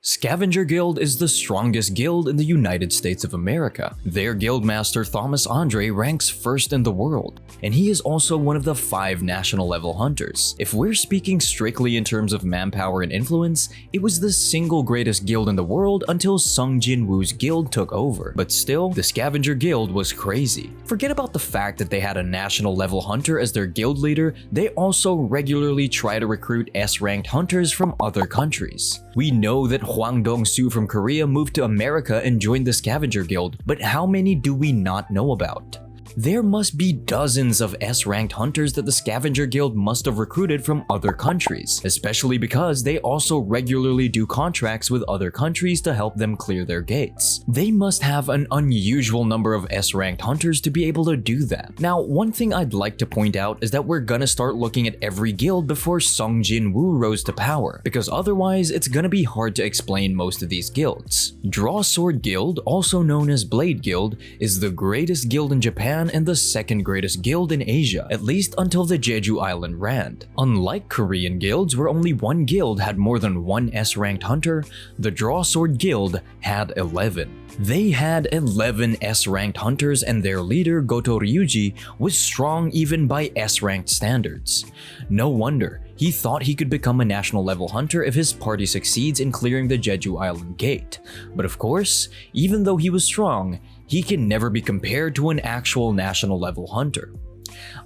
Scavenger Guild is the strongest guild in the United States of America. Their guildmaster Thomas Andre ranks first in the world, and he is also one of the 5 national level hunters. If we're speaking strictly in terms of manpower and influence, it was the single greatest guild in the world until Sung Jin-Woo's guild took over. But still, the Scavenger Guild was crazy. Forget about the fact that they had a national level hunter as their guild leader, they also regularly try to recruit S-ranked hunters from other countries. We know that Hwang Dong-soo from Korea moved to America and joined the Scavenger Guild, but how many do we not know about? There must be dozens of S-ranked hunters that the Scavenger Guild must have recruited from other countries, especially because they also regularly do contracts with other countries to help them clear their gates. They must have an unusual number of S-ranked hunters to be able to do that. Now, one thing I'd like to point out is that we're gonna start looking at every guild before Sung Jin-Woo rose to power, because otherwise it's gonna be hard to explain most of these guilds. Draw Sword Guild, also known as Blade Guild, is the greatest guild in Japan and the second greatest guild in Asia, at least until the Jeju Island Rand. Unlike Korean guilds where only one guild had more than one S-ranked hunter, the Draw Sword Guild had 11. They had 11 S-ranked hunters, and their leader, Goto Ryuji, was strong even by S-ranked standards. No wonder, he thought he could become a national level hunter if his party succeeds in clearing the Jeju Island Gate. But of course, even though he was strong, he can never be compared to an actual national level hunter.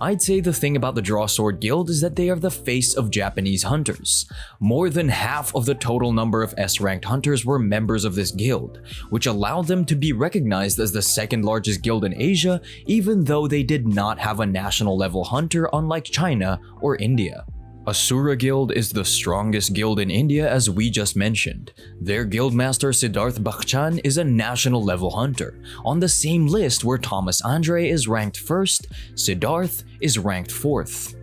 I'd say the thing about the Draw Sword Guild is that they are the face of Japanese hunters. More than half of the total number of S-ranked hunters were members of this guild, which allowed them to be recognized as the second largest guild in Asia, even though they did not have a national level hunter unlike China or India. Asura Guild is the strongest guild in India, as we just mentioned. Their guildmaster Siddharth Bachchan is a national level hunter. On the same list where Thomas Andre is ranked first, Siddharth is ranked 4th.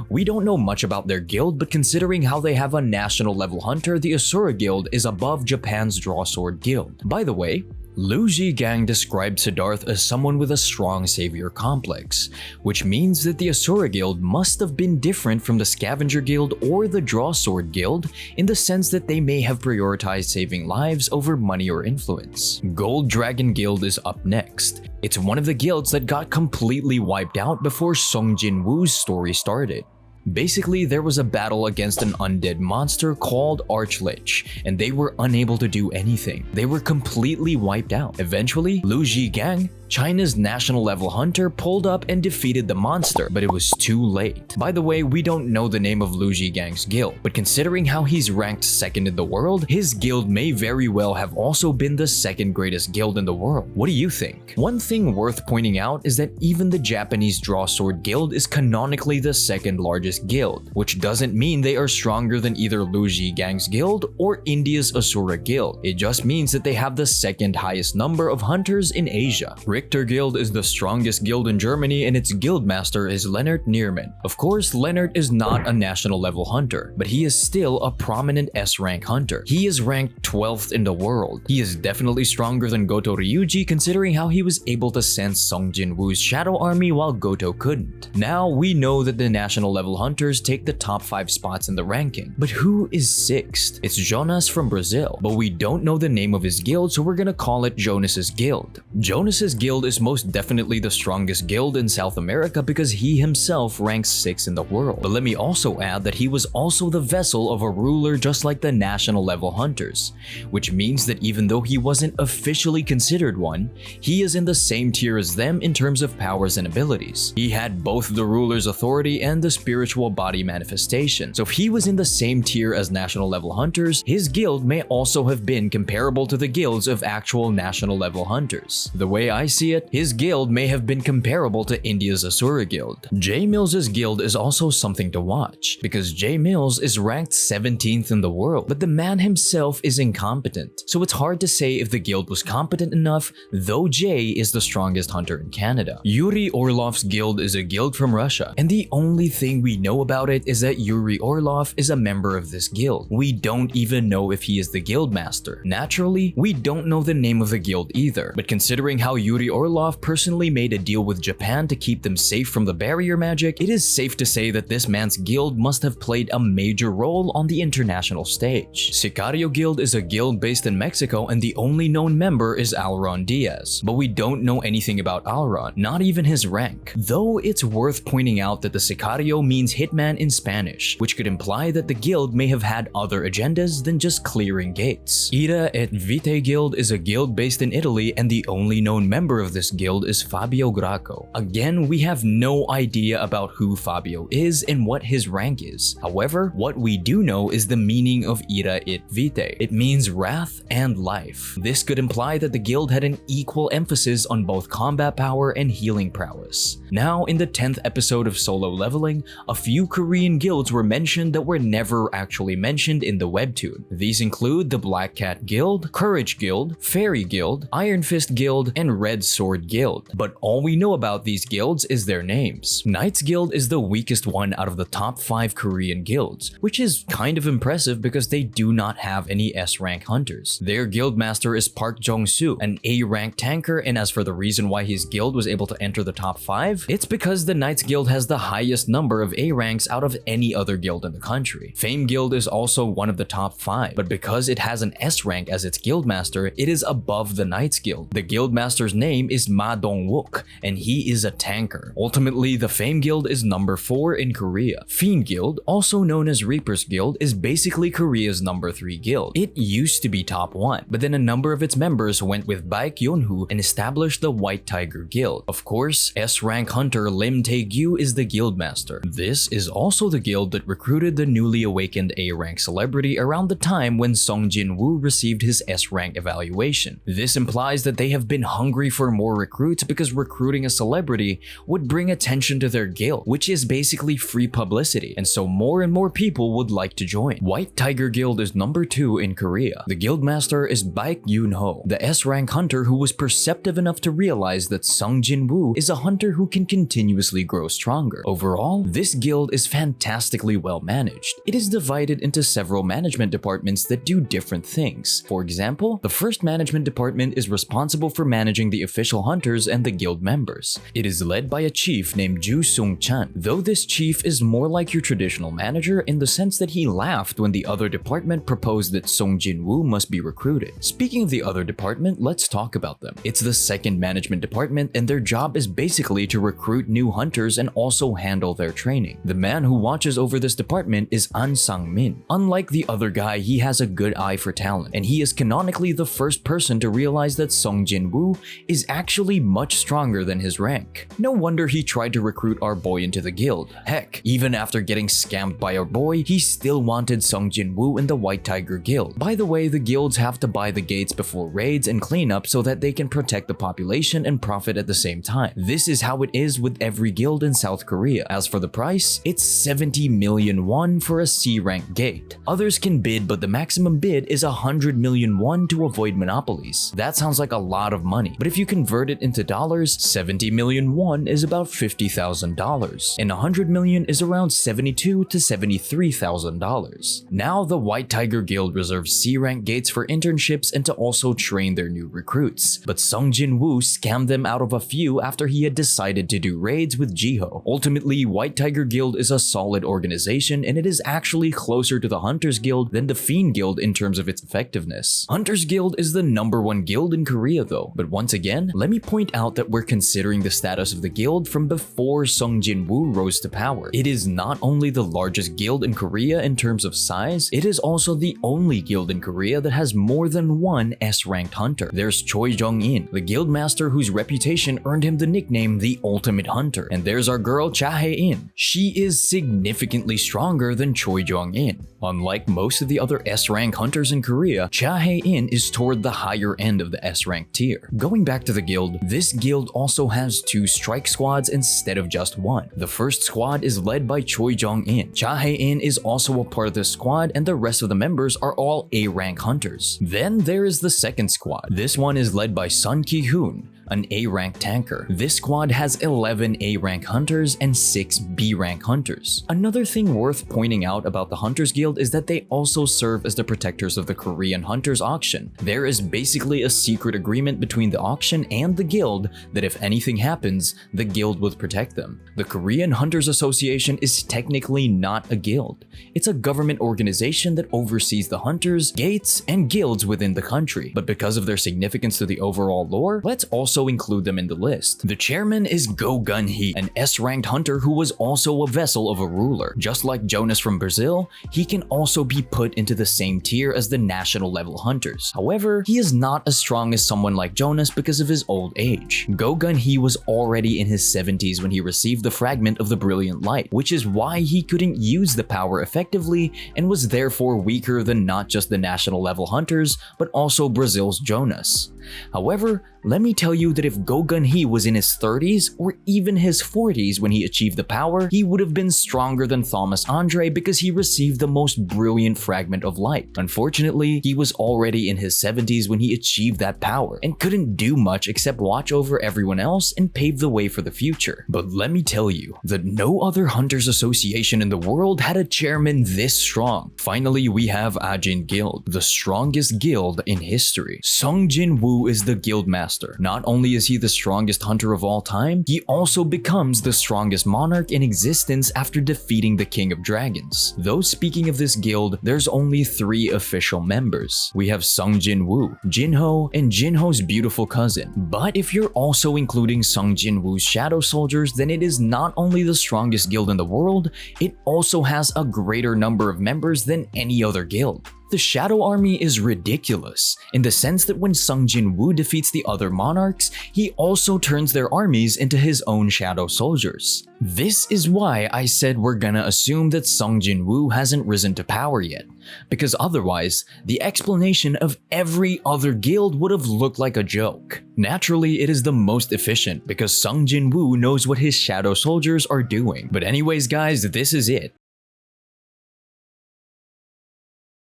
We don't know much about their guild, but considering how they have a national level hunter, the Asura Guild is above Japan's Draw Sword Guild. By the way, Liu Gang described Siddharth as someone with a strong savior complex, which means that the Asura Guild must have been different from the Scavenger Guild or the Draw Sword Guild in the sense that they may have prioritized saving lives over money or influence. Gold Dragon Guild is up next. It's one of the guilds that got completely wiped out before Sung Jin-Woo's story started. Basically, there was a battle against an undead monster called Archlich, and they were unable to do anything. They were completely wiped out. Eventually, Liu Gang, China's national level hunter, pulled up and defeated the monster, but it was too late. By the way, we don't know the name of Liu Gang's guild, but considering how he's ranked second in the world, his guild may very well have also been the second greatest guild in the world. What do you think? One thing worth pointing out is that even the Japanese Draw Sword Guild is canonically the second largest guild, which doesn't mean they are stronger than either Liu Gang's guild or India's Asura Guild. It just means that they have the second highest number of hunters in Asia. Richter Guild is the strongest guild in Germany, and its guildmaster is Lennart Nierman. Of course, Lennart is not a national level hunter, but he is still a prominent S-rank hunter. He is ranked 12th in the world. He is definitely stronger than Goto Ryuji, considering how he was able to sense Sung Jin-Woo's shadow army while Goto couldn't. Now, we know that the national level hunters take the top 5 spots in the ranking, but who is 6th? It's Jonas from Brazil, but we don't know the name of his guild, so we're gonna call it Jonas's Guild. Jonas's Guild is most definitely the strongest guild in South America because he himself ranks 6th in the world. But let me also add that he was also the vessel of a ruler just like the national level hunters, which means that even though he wasn't officially considered one, he is in the same tier as them in terms of powers and abilities. He had both the ruler's authority and the spiritual body manifestation, so if he was in the same tier as national level hunters, his guild may also have been comparable to the guilds of actual national level hunters. The way I see it, his guild may have been comparable to India's Asura Guild. J Mills's guild is also something to watch, because J Mills is ranked 17th in the world, but the man himself is incompetent, so it's hard to say if the guild was competent enough, though J is the strongest hunter in Canada. Yuri Orloff's guild is a guild from Russia, and the only thing we know about it is that Yuri Orloff is a member of this guild. We don't even know if he is the guild master. Naturally, we don't know the name of the guild either, but considering how Yuri Orloff personally made a deal with Japan to keep them safe from the barrier magic, it is safe to say that this man's guild must have played a major role on the international stage. Sicario Guild is a guild based in Mexico, and the only known member is Alron Diaz, but we don't know anything about Alron, not even his rank. Though it's worth pointing out that the Sicario means hitman in Spanish, which could imply that the guild may have had other agendas than just clearing gates. Ira et Vitae Guild is a guild based in Italy, and the only known member of this guild is Fabio Graco. Again, we have no idea about who Fabio is and what his rank is. However, what we do know is the meaning of Ira et Vitae. It means wrath and life. This could imply that the guild had an equal emphasis on both combat power and healing prowess. Now, in the 10th episode of Solo Leveling, a few Korean guilds were mentioned that were never actually mentioned in the webtoon. These include the Black Cat Guild, Courage Guild, Fairy Guild, Iron Fist Guild, and Red Sword Guild. But all we know about these guilds is their names. Knights Guild is the weakest one out of the top 5 Korean guilds, which is kind of impressive because they do not have any S-rank hunters. Their guild master is Park Jong-soo, an A-rank tanker, and as for the reason why his guild was able to enter the top 5, it's because the Knights Guild has the highest number of A-ranks out of any other guild in the country. Fame Guild is also one of the top 5, but because it has an S-rank as its guild master, it is above the Knights Guild. The guild master's name is Ma Dong-wook, and he is a tanker. Ultimately, the Fame Guild is number 4 in Korea. Fiend Guild, also known as Reaper's Guild, is basically Korea's number 3 guild. It used to be top 1, but then a number of its members went with Baek Yoon-Ho and established the White Tiger Guild. Of course, S-rank hunter Lim Tae-gyu is the guild master. This is also the guild that recruited the newly awakened A-rank celebrity around the time when Jin-Woo received his S-rank evaluation. This implies that they have been hungry for more recruits because recruiting a celebrity would bring attention to their guild, which is basically free publicity, and so more and more people would like to join. White Tiger Guild is number 2 in Korea. The guild master is Baek Yoon-Ho, the S-rank hunter who was perceptive enough to realize that Jin-Woo is a hunter who can continuously grow stronger. Overall, this guild is fantastically well managed. It is divided into several management departments that do different things. For example, the first management department is responsible for managing the official hunters and the guild members. It is led by a chief named Ju Sung-chan, though this chief is more like your traditional manager in the sense that he laughed when the other department proposed that Jin-Woo must be recruited. Speaking of the other department, let's talk about them. It's the second management department, and their job is basically to recruit new hunters and also handle their training. The man who watches over this department is An Sang-min. Unlike the other guy, he has a good eye for talent, and he is canonically the first person to realize that Jin-Woo is actually much stronger than his rank. No wonder he tried to recruit our boy into the guild. Heck, even after getting scammed by our boy, he still wanted Jin-Woo in the White Tiger Guild. By the way, the guilds have to buy the gates before raids and cleanup so that they can protect the population and profit at the same time. This is how it is with every guild in South Korea. As for the price, it's 70 million won for a C-rank gate. Others can bid, but the maximum bid is 100 million won to avoid monopolies. That sounds like a lot of money, but if you convert it into dollars, 70 million won is about $50,000, and 100 million is around $72,000 to $73,000. Now, the White Tiger Guild reserves C-rank gates for internships and to also train their new recruits, but Jin-Woo scammed them out of a few after he had decided to do raids with Jiho. Ultimately, White Tiger Guild is a solid organization, and it is actually closer to the Hunters Guild than the Fiend Guild in terms of its effectiveness. Hunters Guild is the number 1 guild in Korea though, but once again, let me point out that we're considering the status of the guild from before Jin-Woo rose to power. It is not only the largest guild in Korea in terms of size, it is also the only guild in Korea that has more than one S-ranked hunter. There's Choi Jong-In, the guild master whose reputation earned him the nickname the Ultimate Hunter. And there's our girl Cha Hae-in. She is significantly stronger than Choi Jong-in. Unlike most of the other S-rank hunters in Korea, Cha Hae-in is toward the higher end of the S-rank tier. Going back to the guild, this guild also has 2 strike squads instead of just 1. The first squad is led by Choi Jong-in. Cha Hae-in is also a part of this squad, and the rest of the members are all A-rank hunters. Then there is the second squad. This one is led by Sun Ki-hoon. an A-rank tanker. This squad has 11 A-rank hunters and 6 B-rank hunters. Another thing worth pointing out about the Hunters Guild is that they also serve as the protectors of the Korean Hunters Auction. There is basically a secret agreement between the auction and the guild that if anything happens, the guild will protect them. The Korean Hunters Association is technically not a guild. It's a government organization that oversees the hunters, gates, and guilds within the country. But because of their significance to the overall lore, let's also include them in the list. The chairman is Gogun, an S-ranked hunter who was also a vessel of a ruler. Just like Jonas from Brazil, he can also be put into the same tier as the national level hunters. However, he is not as strong as someone like Jonas because of his old age. Gogun was already in his 70s when he received the fragment of the brilliant light, which is why he couldn't use the power effectively and was therefore weaker than not just the national level hunters, but also Brazil's Jonas. However, let me tell you that if Gogun was in his 30s or even his 40s when he achieved the power, he would have been stronger than Thomas Andre because he received the most brilliant fragment of light. Unfortunately, he was already in his 70s when he achieved that power and couldn't do much except watch over everyone else and pave the way for the future. But let me tell you that no other Hunters Association in the world had a chairman this strong. Finally, we have Ajin Guild, the strongest guild in history. Jin-Woo is the guild master. Not only is he the strongest hunter of all time, he also becomes the strongest monarch in existence after defeating the King of Dragons. Though speaking of this guild, there's only 3 official members. We have Jin-Woo, Jin-Ho, and Jin-Ho's beautiful cousin. But if you're also including Jin-Woo's shadow soldiers, then it is not only the strongest guild in the world, it also has a greater number of members than any other guild. The Shadow Army is ridiculous, in the sense that when Jin-Woo defeats the other monarchs, he also turns their armies into his own shadow soldiers. This is why I said we're gonna assume that Jin-Woo hasn't risen to power yet, because otherwise, the explanation of every other guild would have looked like a joke. Naturally, it is the most efficient because Jin-Woo knows what his shadow soldiers are doing. But anyways guys, this is it.